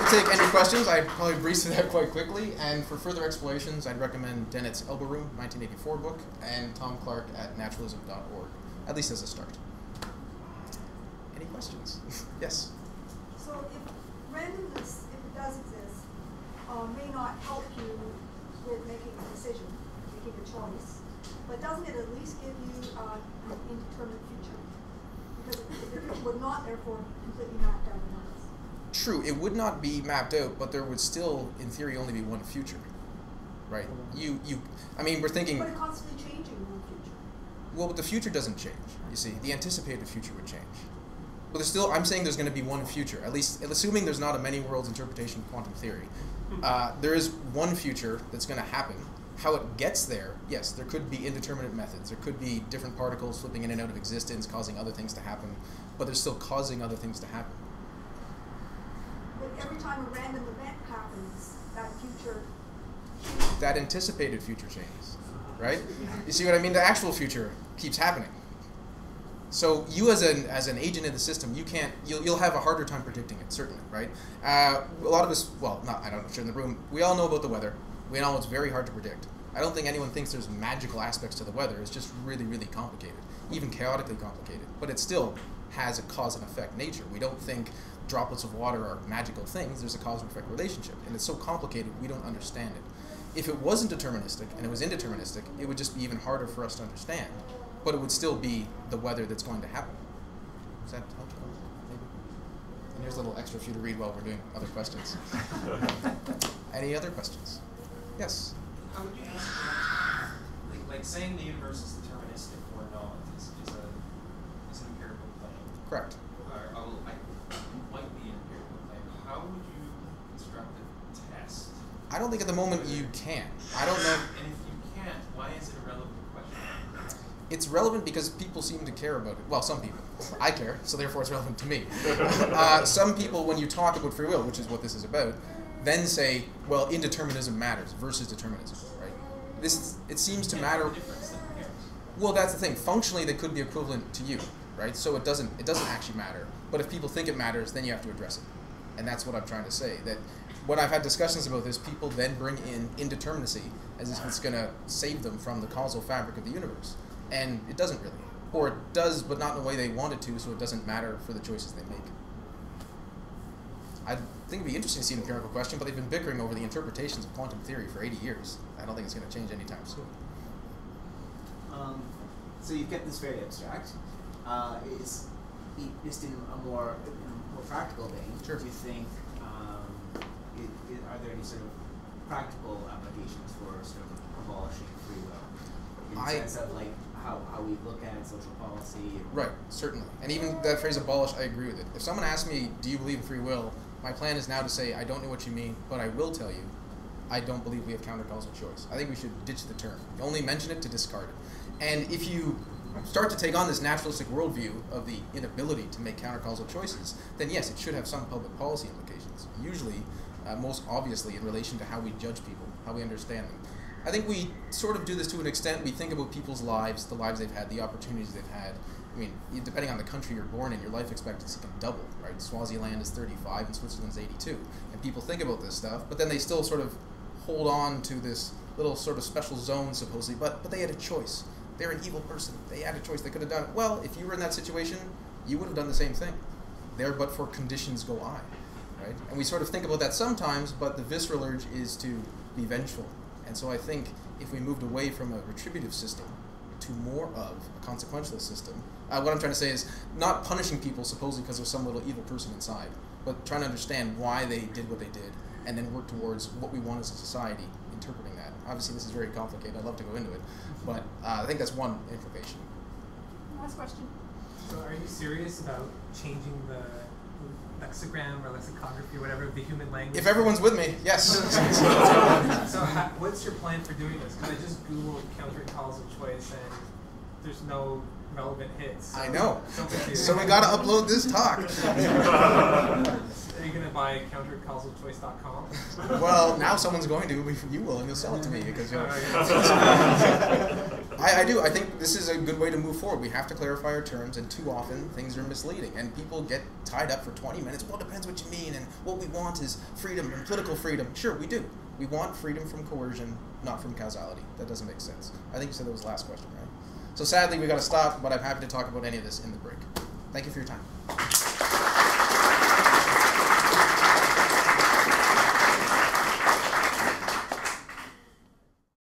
to take any questions. I probably breezed through that quite quickly. And for further explorations, I'd recommend Dennett's Elbow Room, 1984 book, and Tom Clark at naturalism.org, at least as a start. Any questions? Yes? So if randomness, if it does exist, may not help you with making a decision, making a choice, but doesn't it at least give you an indeterminate future? Because it would not, therefore, completely mapped out in others. True, it would not be mapped out, but there would still, in theory, only be one future, right? I mean, we're thinking... But it's constantly changing one future. Well, but the future doesn't change, you see. The anticipated future would change. But there's still, I'm saying there's going to be one future, at least, assuming there's not a many worlds interpretation of quantum theory. There is one future that's going to happen. How it gets there, yes, there could be indeterminate methods. There could be different particles flipping in and out of existence, causing other things to happen, but they're still causing other things to happen. But every time a random event happens, that future... That anticipated future changes, right? You see what I mean? The actual future keeps happening. So you as an agent in the system, you'll have a harder time predicting it, certainly, right? A lot of us, well, I don't know, sure in the room, we all know about the weather. We know it's very hard to predict. I don't think anyone thinks there's magical aspects to the weather. It's just really, really complicated, even chaotically complicated. But it still has a cause and effect nature. We don't think droplets of water are magical things. There's a cause and effect relationship. And it's so complicated, we don't understand it. If it wasn't deterministic and it was indeterministic, it would just be even harder for us to understand. But it would still be the weather that's going to happen. Does that help? Maybe? And here's a little extra for you to read while we're doing other questions. Any other questions? Yes? How would you like saying the universe is deterministic or not is an empirical claim. Correct. It might be an empirical claim. How would you construct a test? I don't think at the moment you can. I don't know. And if you can't, why is it a relevant question? It's relevant because people seem to care about it. Well, some people. I care, so therefore it's relevant to me. Some people, when you talk about free will, which is what this is about, then say, well, indeterminism matters versus determinism, right? It seems to matter. Well, that's the thing. Functionally, they could be equivalent to you, right? So it doesn't actually matter. But if people think it matters, then you have to address it. And that's what I'm trying to say. That when I've had discussions about this, people then bring in indeterminacy as if it's going to save them from the causal fabric of the universe. And it doesn't really. Or it does, but not in the way they want it to, so it doesn't matter for the choices they make. I think it'd be interesting to see an empirical question, but they've been bickering over the interpretations of quantum theory for 80 years. I don't think it's going to change anytime soon. So you've kept this very abstract. Just in a more practical vein, sure. Do you think, are there any sort of practical applications for sort of abolishing free will? In the sense of like how we look at social policy? Right, certainly. And even that phrase abolish, I agree with it. If someone asks me, do you believe in free will? My plan is now to say, I don't know what you mean, but I will tell you, I don't believe we have countercausal choice. I think we should ditch the term. You only mention it to discard it. And if you start to take on this naturalistic worldview of the inability to make countercausal choices, then yes, it should have some public policy implications. Usually, most obviously in relation to how we judge people, how we understand them. I think we sort of do this to an extent. We think about people's lives, the lives they've had, the opportunities they've had. I mean, depending on the country you're born in, your life expectancy can double, right? Swaziland is 35 and Switzerland's 82. And people think about this stuff, but then they still sort of hold on to this little sort of special zone, supposedly, but they had a choice. They're an evil person. They had a choice. They could have done it. Well, if you were in that situation, you would have done the same thing. There, but for conditions go I, right? And we sort of think about that sometimes, but the visceral urge is to be vengeful. And so I think if we moved away from a retributive system to more of a consequentialist system, what I'm trying to say is not punishing people supposedly because there's some little evil person inside, but trying to understand why they did what they did and then work towards what we want as a society, interpreting that. Obviously, this is very complicated. I'd love to go into it, but I think that's one implication. Last question. So are you serious about changing the lexigram or lexicography or whatever of the human language? If everyone's with me, yes. So what's your plan for doing this? Because I just Googled counter-causal choice and there's no relevant hits. So I know. So we got got to upload this talk. Are you going to buy countercausalchoice.com? Well, now someone's going to. You will, and you'll sell it to me because you'll. I do. I think this is a good way to move forward. We have to clarify our terms, and too often things are misleading, and people get tied up for 20 minutes. Well, it depends what you mean, and what we want is freedom and political freedom. Sure, we do. We want freedom from coercion, not from causality. That doesn't make sense. I think you said that was the last question, right? So sadly, we got to stop, but I'm happy to talk about any of this in the break. Thank you for your time.